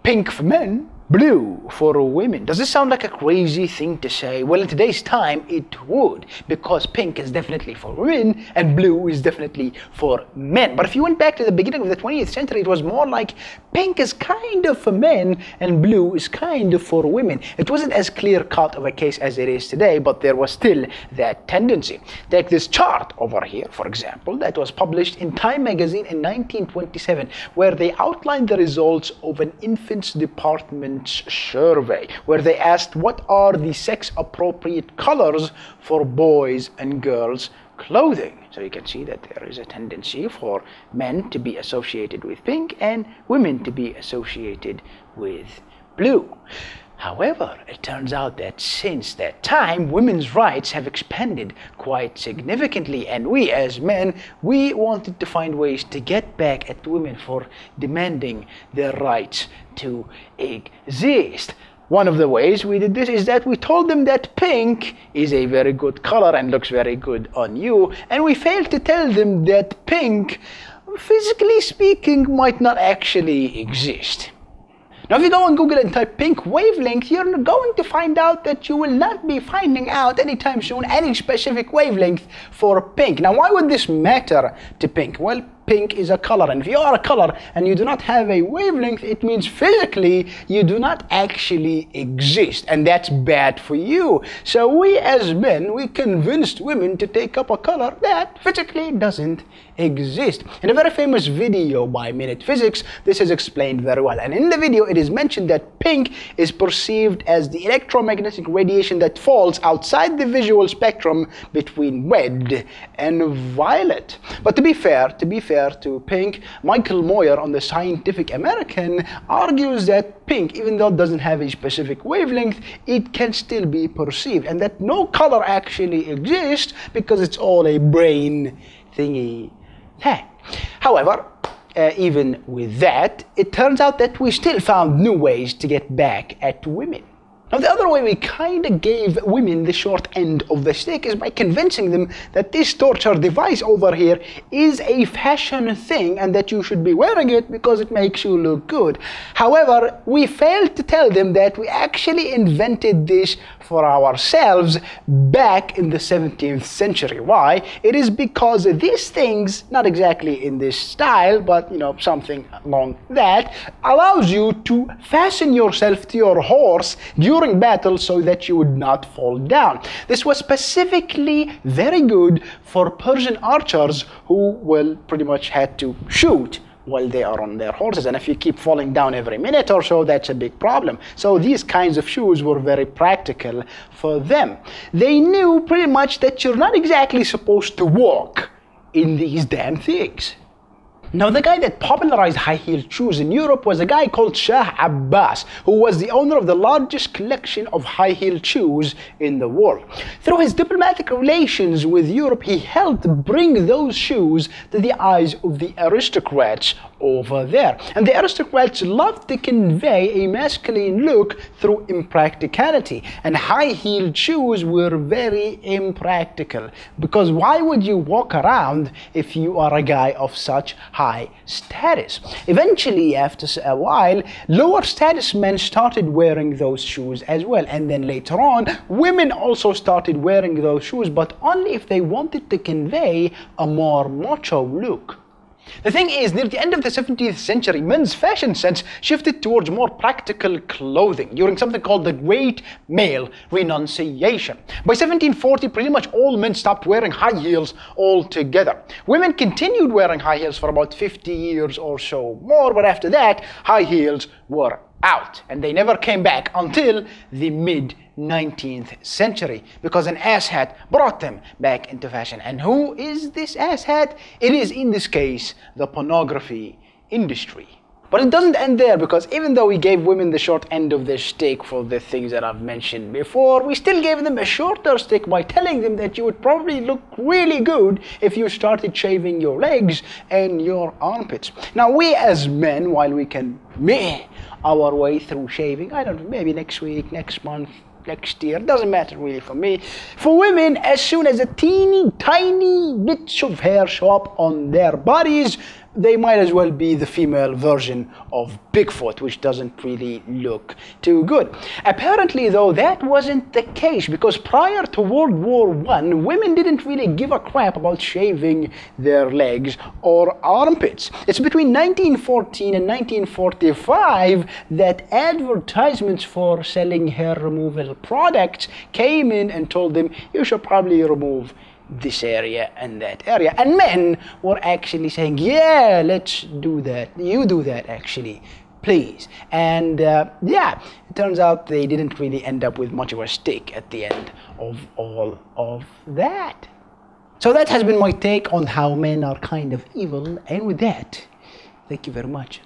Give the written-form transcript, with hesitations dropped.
Pink for men, blue for women. Does this sound like a crazy thing to say? Well, in today's time, it would, because pink is definitely for women and blue is definitely for men. But if you went back to the beginning of the 20th century, it was more like pink is kind of for men and blue is kind of for women. It wasn't as clear-cut of a case as it is today, but there was still that tendency. Take this chart over here, for example, that was published in Time magazine in 1927, where they outlined the results of an infants department survey, where they asked what are the sex-appropriate colors for boys and girls clothing. So you can see that there is a tendency for men to be associated with pink and women to be associated with blue. However, it turns out that since that time, women's rights have expanded quite significantly, and we as men, we wanted to find ways to get back at women for demanding their rights to exist. One of the ways we did this is that we told them that pink is a very good color and looks very good on you, and we failed to tell them that pink, physically speaking, might not actually exist. Now, if you go on Google and type pink wavelength, you're going to find out that you will not be finding out anytime soon any specific wavelength for pink. Now, why would this matter to pink? Well, pink is a color, and if you are a color and you do not have a wavelength, it means physically you do not actually exist, and that's bad for you. So we as men, we convinced women to take up a color that physically doesn't exist. In a very famous video by Minute Physics, this is explained very well, and in the video it is mentioned that pink is perceived as the electromagnetic radiation that falls outside the visual spectrum between red and violet. But to be fair to pink, Michael Moyer on the Scientific American argues that pink, even though it doesn't have a specific wavelength, it can still be perceived, and that no color actually exists because it's all a brain thingy. However, even with that, it turns out that we still found new ways to get back at women. Now, the other way we kind of gave women the short end of the stick is by convincing them that this torture device over here is a fashion thing and that you should be wearing it because it makes you look good. However, we failed to tell them that we actually invented this for ourselves back in the 17th century. Why? It is because these things, not exactly in this style, but something along that, allows you to fasten yourself to your horse during battle so that you would not fall down. This was specifically very good for Persian archers who, pretty much had to shoot while they are on their horses, and if you keep falling down every minute or so, that's a big problem. So these kinds of shoes were very practical for them. They knew pretty much that you're not exactly supposed to walk in these damn things. Now, the guy that popularized high-heeled shoes in Europe was a guy called Shah Abbas, who was the owner of the largest collection of high-heeled shoes in the world. Through his diplomatic relations with Europe, he helped bring those shoes to the eyes of the aristocrats over there. And the aristocrats loved to convey a masculine look through impracticality. And high-heeled shoes were very impractical, because why would you walk around if you are a guy of such high status? Eventually, after a while, lower status men started wearing those shoes as well, and then later on, women also started wearing those shoes, but only if they wanted to convey a more macho look. The thing is, near the end of the 17th century, men's fashion sense shifted towards more practical clothing during something called the Great Male Renunciation. By 1740, pretty much all men stopped wearing high heels altogether. Women continued wearing high heels for about 50 years or so more, but after that, high heels were out, and they never came back until the mid-19th century, because an asshat brought them back into fashion. And who is this asshat? It is, in this case, the pornography industry. But it doesn't end there, because even though we gave women the short end of the stick for the things that I've mentioned before, we still gave them a shorter stick by telling them that you would probably look really good if you started shaving your legs and your armpits. Now, we as men, while we can meh our way through shaving, I don't know, maybe next week, next month, next year, doesn't matter really for me. For women, as soon as a teeny tiny bits of hair show up on their bodies, they might as well be the female version of Bigfoot, which doesn't really look too good. Apparently, though, that wasn't the case, because prior to World War I, women didn't really give a crap about shaving their legs or armpits. It's between 1914 and 1945 that advertisements for selling hair removal products came in and told them, you should probably remove this area and that area. And men were actually saying, yeah, let's do that. You do that, actually, please. And yeah, it turns out they didn't really end up with much of a stick at the end of all of that. So that has been my take on how men are kind of evil. And with that, thank you very much.